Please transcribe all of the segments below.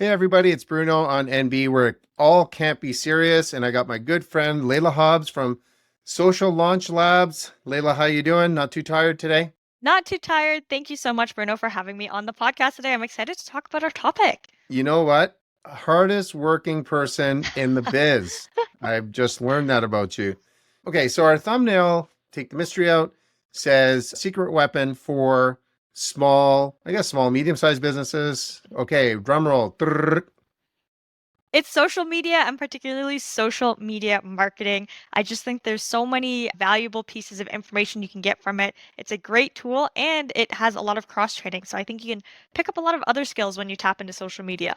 Hey everybody, it's Bruno on NB where it all can't be serious, and I got my good friend Layla Hobbs from Social Launch Labs. Layla, how you doing? Not too tired today? Not too tired. Thank you so much, Bruno, for having me on the podcast today. I'm excited to talk about our topic. You know what? Hardest working person in the biz. I've just learned that about you. Okay, so our thumbnail, take the mystery out, says secret weapon for small, medium-sized businesses. Okay, drum roll. It's social media and particularly social media marketing. I just think there's so many valuable pieces of information you can get from it. It's a great tool and it has a lot of cross training. So I think you can pick up a lot of other skills when you tap into social media.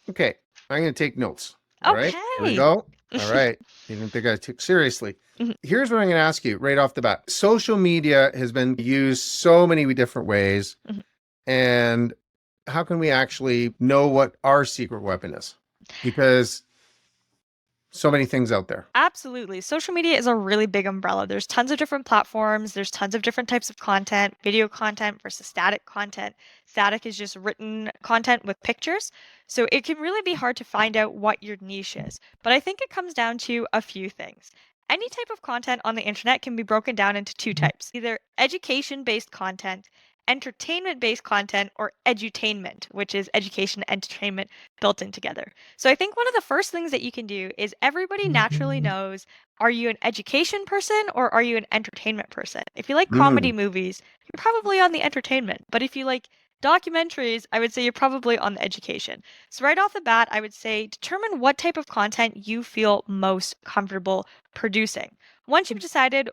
Okay, I'm going to take notes. All right, here we Okay. go. All right, you didn't think I took seriously. Here's what I'm going to ask you right off the bat. Social media has been used so many different ways, and how can we actually know what our secret weapon is? Because so many things out there. Absolutely. Social media is a really big umbrella. There's tons of different platforms, there's tons of different types of content, video content versus static content. Static is just written content with pictures. So it can really be hard to find out what your niche is. But I think it comes down to a few things. Any type of content on the internet can be broken down into two types, either education-based content, entertainment-based content, or edutainment, which is education and entertainment built in together. So I think one of the first things that you can do is everybody naturally knows, are you an education person or are you an entertainment person? If you like comedy Mm, movies, you're probably on the entertainment. But if you like documentaries, I would say you're probably on the education. So right off the bat, I would say determine what type of content you feel most comfortable producing. Once you've decided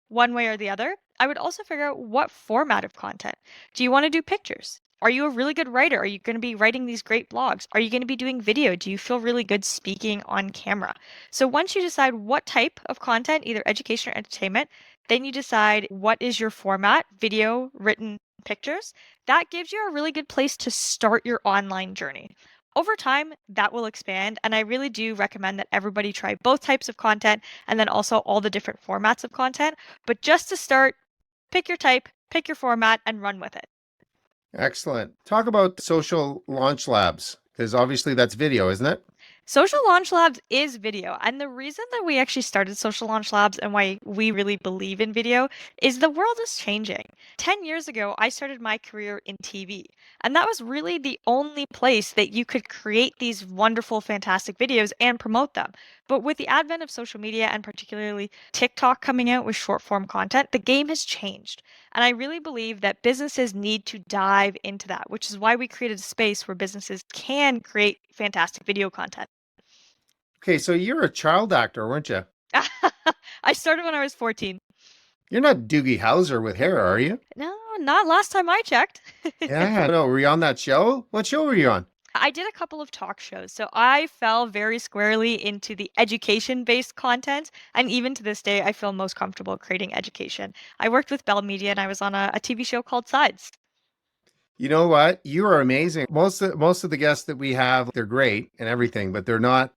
one way or the other, I would also figure out what format of content. Do you want to do pictures? Are you a really good writer? Are you going to be writing these great blogs? Are you going to be doing video? Do you feel really good speaking on camera? So once you decide what type of content, either education or entertainment, then you decide what is your format, video, written, pictures. That gives you a really good place to start your online journey. Over time, that will expand, and I really do recommend that everybody try both types of content and then also all the different formats of content. But just to start, pick your type, pick your format, and run with it. excellent. Talk about Social Launch Labs, because obviously that's video, isn't it? Social Launch Labs is video. And the reason that we actually started Social Launch Labs and why we really believe in video is the world is changing. 10 years ago, I started my career in TV. And that was really the only place that you could create these wonderful, fantastic videos and promote them. But with the advent of social media and particularly TikTok coming out with short form content, the game has changed. And I really believe that businesses need to dive into that, which is why we created a space where businesses can create fantastic video content. Okay, so you're a child actor, weren't you? I started when I was 14. You're not Doogie Howser with hair, are you? No, not last time I checked. Yeah, no, were you on that show? What show were you on? I did a couple of talk shows, so I fell very squarely into the education-based content, and even to this day, I feel most comfortable creating education. I worked with Bell Media, and I was on a TV show called Sides. You know what? You are amazing. Most of the guests that we have, they're great and everything, but they're not,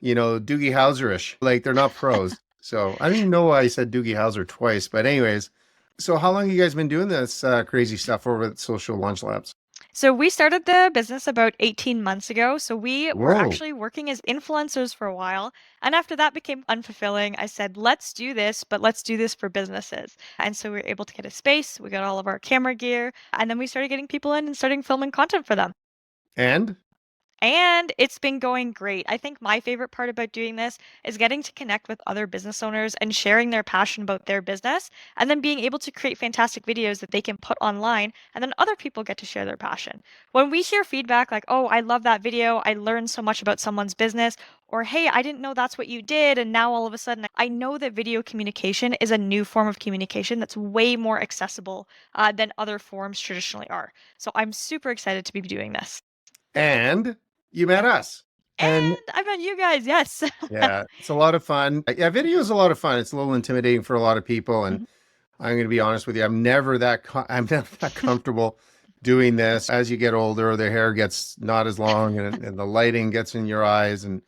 Doogie Howser-ish. Like they're not pros. So I don't even know why I said Doogie Howser twice. But anyways, so how long have you guys been doing this crazy stuff over at Social Launch Labs? So we started the business about 18 months ago. So we were Whoa. actually working as influencers for a while. And after that became unfulfilling, I said, let's do this, but let's do this for businesses. And so we were able to get a space, we got all of our camera gear, and then we started getting people in and starting filming content for them. And And it's been going great. I think my favorite part about doing this is getting to connect with other business owners and sharing their passion about their business, and then being able to create fantastic videos that they can put online, and then other people get to share their passion. When we hear feedback like, oh, I love that video, I learned so much about someone's business, or hey, I didn't know that's what you did, and now all of a sudden I know that video communication is a new form of communication that's way more accessible than other forms traditionally are. So I'm super excited to be doing this. and you met us. And And I met you guys, yes. yeah, it's a lot of fun. Yeah, video is a lot of fun. It's a little intimidating for a lot of people. And Mhm. I'm going to be honest with you, I'm never that comfortable doing this. As you get older, the hair gets not as long and the lighting gets in your eyes and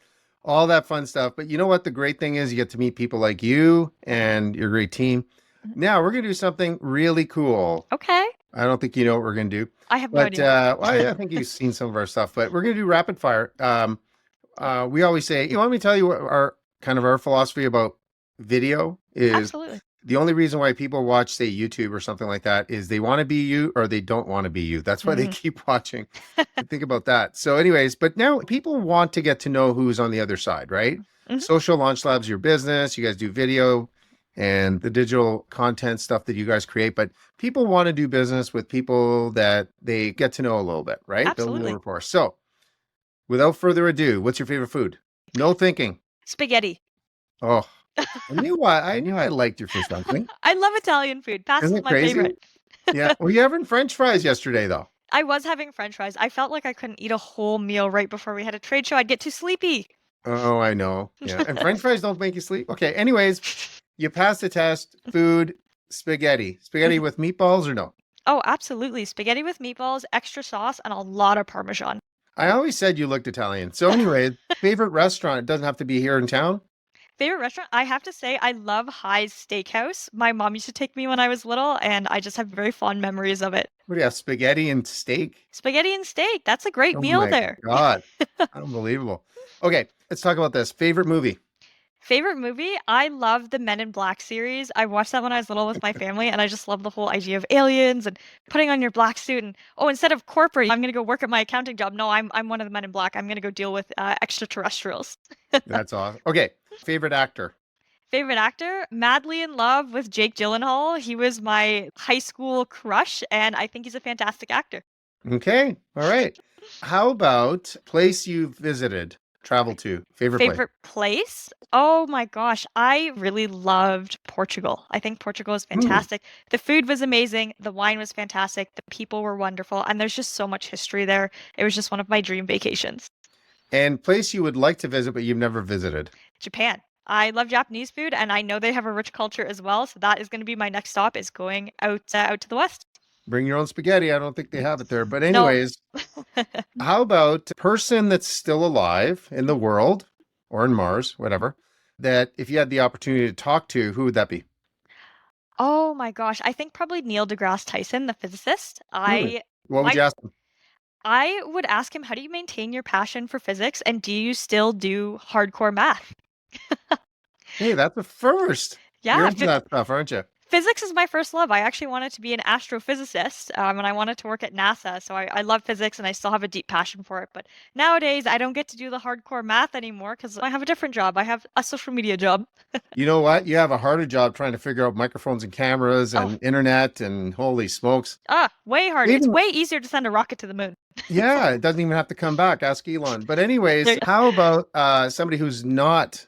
all that fun stuff. But you know what? The great thing is you get to meet people like you and your great team. Mhm. Now we're going to do something really cool. Okay. I don't think you know what we're going to do. I have no But idea. well, I think you've seen some of our stuff, but we're going to do rapid fire. We always say, you want me to tell you what our kind of our philosophy about video is Absolutely. the only reason why people watch, say, YouTube or something like that is they want to be you or they don't want to be you. That's why they Mm. keep watching. Think about that. So, anyways, but now people want to get to know who's on the other side, right? Mhm. Social Launch Labs, your business, you guys do video and the digital content stuff that you guys create, but people want to do business with people that they get to know a little bit, right? Build a little Absolutely. rapport. So, without further ado, what's your favorite food? No thinking. Spaghetti. Oh, I knew I liked your fish dumpling. I love Italian food. Isn't Pasta's it my crazy? favorite. Yeah. Were you having French fries yesterday though? I was having French fries. I felt like I couldn't eat a whole meal right before we had a trade show. I'd get too sleepy. Oh, I know. Yeah. And French fries don't make you sleep. Okay. Anyways, you passed the test. Food, spaghetti. Spaghetti with meatballs or no? Oh, absolutely. Spaghetti with meatballs, extra sauce, and a lot of Parmesan. I always said you looked Italian. So anyways, favorite restaurant. It doesn't have to be here in town. Favorite restaurant? I have to say, I love High's Steakhouse. My mom used to take me when I was little, and I just have very fond memories of it. What do you have? Spaghetti and steak? Spaghetti and steak. That's a great Oh meal my there. God. Unbelievable. Okay, let's talk about this. Favorite movie. Favorite movie? I love the Men in Black series. I watched that when I was little with my family, and I just love the whole idea of aliens and putting on your black suit and oh, instead of corporate, I'm gonna go work at my accounting job. No, I'm one of the Men in Black. I'm gonna go deal with extraterrestrials. That's awesome. Okay, favorite actor. Favorite actor? Madly in love with Jake Gyllenhaal. He was my high school crush, and I think he's a fantastic actor. Okay, all right. How about place you've visited, traveled to, favorite place? Favorite place? Oh my gosh, I really loved Portugal. I think Portugal is Hmm. fantastic. The food was amazing, the wine was fantastic, the people were wonderful, and there's just so much history there. It was just one of my dream vacations. And place you would like to visit but you've never visited. Japan. I love Japanese food, and I know they have a rich culture as well, so that is going to be my next stop is going out to the west. Bring your own spaghetti. I don't think they have it there. But No. anyways, how about a person that's still alive in the world or in Mars, whatever, that if you had the opportunity to talk to, who would that be? Oh my gosh, I think probably Neil deGrasse Tyson, the physicist. Hmm. I What would I you ask them? I would ask him, how do you maintain your passion for physics and do you still do hardcore math? Hey, that's a first. You're Yeah, into that stuff, aren't you? physics is my first love. I actually wanted to be an astrophysicist, and I wanted to work at NASA. So I love physics and I still have a deep passion for it. But nowadays, I don't get to do the hardcore math anymore because I have a different job. I have a social media job. You know what? You have a harder job trying to figure out microphones and cameras Oh, and internet and holy smokes. way harder. It's Even way easier to send a rocket to the moon. yeah, it doesn't even have to come back. Ask Elon. But anyways, There- how about somebody who's not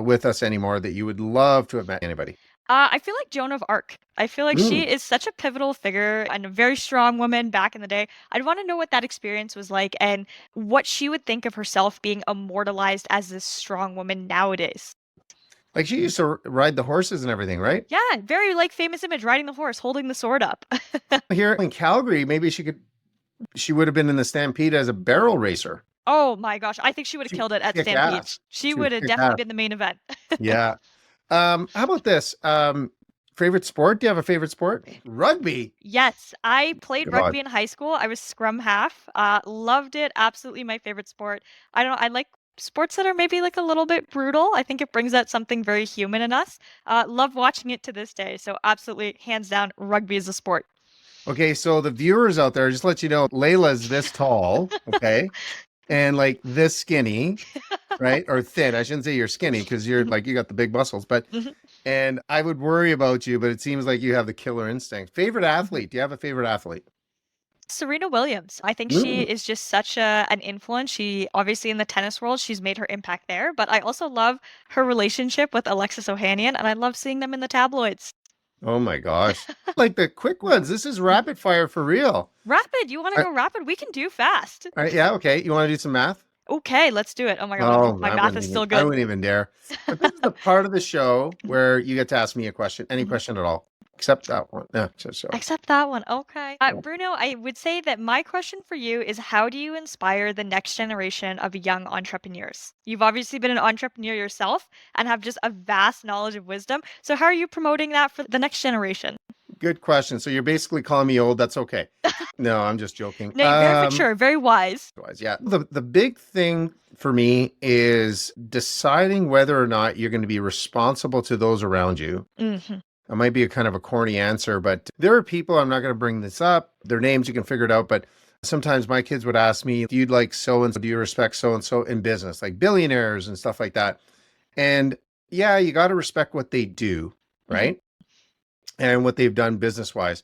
with us anymore that you would love to have met anybody? I feel like Joan of Arc. I feel like Mm. she is such a pivotal figure and a very strong woman back in the day. I'd want to know what that experience was like and what she would think of herself being immortalized as this strong woman nowadays. Like she used to ride the horses and everything, right? Yeah, very like famous image riding the horse, holding the sword up. Here in Calgary, maybe she would have been in the Stampede as a barrel racer. Oh my gosh, I think she would have She killed it at kick Stampede. ass. She She would would have kick definitely ass. been the main event. Yeah. How about this? Favorite sport? Do you have a favorite sport? Rugby. Yes, I played God. rugby in high school. I was scrum half. Loved it. Absolutely my favorite sport. I don't I like sports that are maybe like a little bit brutal. I think it brings out something very human in us. Love watching it to this day. So absolutely hands down rugby is a sport. Okay, so the viewers out there, just let you know, Layla's this tall, okay, and like this skinny, right? Or thin. I shouldn't say you're skinny because you're like you got the big muscles, but Mhm. and I would worry about you, but it seems like you have the killer instinct. Favorite Mhm. athlete? Do you have a favorite athlete? Serena Williams. I think she Mm. is just such an influence. She obviously in the tennis world, she's made her impact there, but I also love her relationship with Alexis Ohanian, and I love seeing them in the tabloids. Oh my gosh. Like the quick ones. This is rapid fire for real. Rapid, you want to All go rapid? We can do fast. right, yeah, okay. You want to do some math? Okay, let's do it. Oh my god, Oh, my math is still I good. wouldn't even dare. But this is the part of the show where you get to ask me a question, any Mhm. question at all, except that one. Yeah, so. Except that one. Okay. Bruno, I would say that my question for you is how do you inspire the next generation of young entrepreneurs? You've obviously been an entrepreneur yourself and have just a vast knowledge of wisdom. So how are you promoting that for the next generation? Good question. So you're basically calling me old. That's okay. No, I'm just joking. No, you're very mature, very wise. Yeah. The big thing for me is deciding whether or not you're going to be responsible to those around you. Hmm. It might be a kind of a corny answer, but there are people, I'm not going to bring this up, their names you can figure it out, but sometimes my kids would ask me, do you like so and so? Do you respect so and so in business, like billionaires and stuff like that? And yeah, you got to respect what they do, Hmm. right? And what they've done business wise.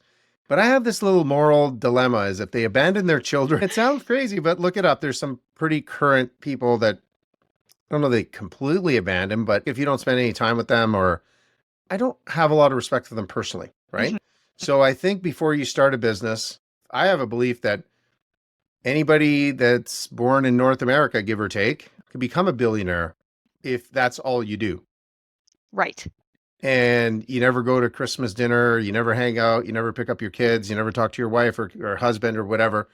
But I have this little moral dilemma is if they abandon their children, it sounds crazy, but look it up. There's some pretty current people that I don't know they completely abandon, but if you don't spend any time with them, or I don't have a lot of respect for them personally, Hmm. right? So I think before you start a business, I have a belief that anybody that's born in North America, give or take, can become a billionaire if that's all you do. Right. And you never go to Christmas dinner, you never hang out, you never pick up your kids, you never talk to your wife or husband or whatever.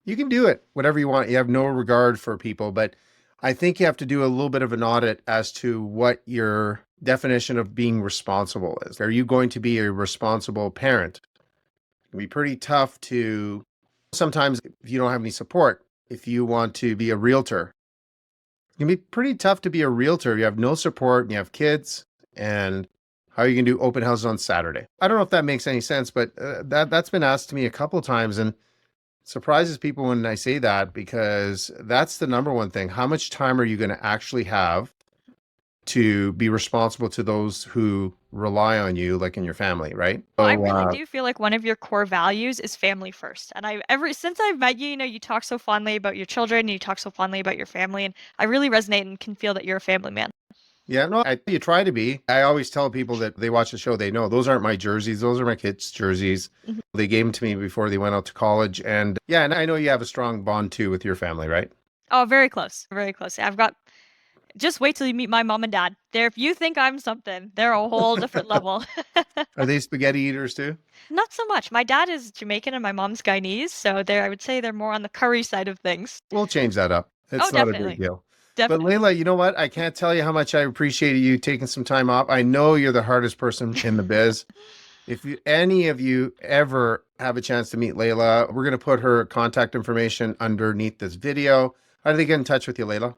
You can do it, whatever you want. You have no regard for people, but I think you have to do a little bit of an audit as to what your definition of being responsible is. Are you going to be a responsible parent? It can be pretty tough to sometimes if you don't have any support. If you want to be a realtor, it can be pretty tough to be a realtor. You have no support and you have kids, and how are you going to do open houses on Saturday? I don't know if that makes any sense, but that's been asked to me a couple of times, and surprises people when I say that because that's the number one thing. How much time are you going to actually have to be responsible to those who rely on you, like in your family, right? Well, I So, really do feel like one of your core values is family first. And I ever since I've met you, you talk so fondly about your children and you talk so fondly about your family, and I really resonate and can feel that you're a family man. yeah, no, you try to be. I always tell people that they watch the show, they know those aren't my jerseys. Those are my kids' jerseys. Mhm. They gave them to me before they went out to college. And yeah, and I know you have a strong bond too with your family, right? Oh, very close. Very close. I've got just wait till you meet my mom and dad. They're if you think I'm something, they're a whole different level. Are they spaghetti eaters too? Not so much. My dad is Jamaican and my mom's Guyanese, so I would say they're more on the curry side of things. We'll change that up. Oh, It's not a big definitely. deal. But Definitely. Layla, you know what? I can't tell you how much I appreciated you taking some time off. I know you're the hardest person in the biz. If any of you ever have a chance to meet Layla, we're going to put her contact information underneath this video. How do they get in touch with you, Layla?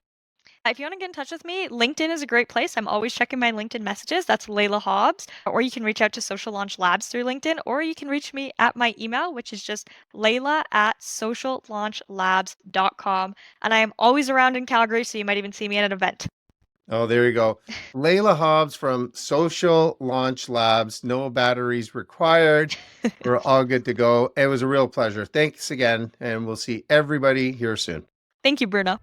If you want to get in touch with me, LinkedIn is a great place. I'm always checking my LinkedIn messages. That's Layla Hobbs. Or you can reach out to Social Launch Labs through LinkedIn, or you can reach me at my email, which is just Layla at sociallaunchlabs.com. And I am always around in Calgary, so you might even see me at an event. Oh, there you go. Layla Hobbs from Social Launch Labs. No batteries required. We're all good to go. It was a real pleasure. Thanks again, and we'll see everybody here soon. Thank you, Bruno.